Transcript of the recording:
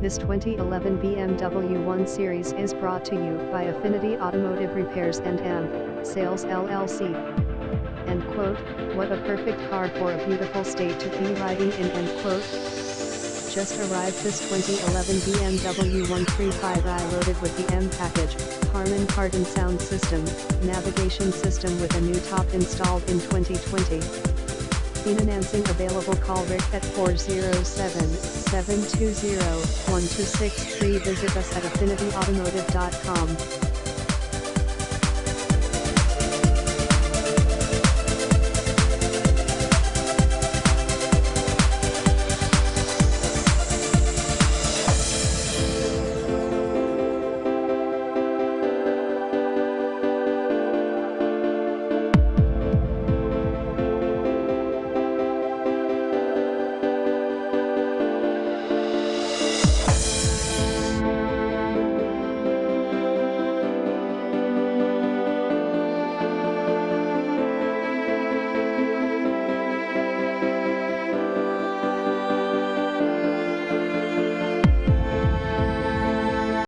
This 2011 BMW 1 Series is brought to you by Affinity Automotive Repairs and Conv Sales LLC. End quote. What a perfect car for a beautiful state to be riding in. End quote. Just arrived this 2011 BMW 135i loaded with the M package, Harman Kardon sound system, navigation system with a new top installed in 2020. Financing available. Call Rick at 407-720-1263. Visit us at affinityautomotive.com.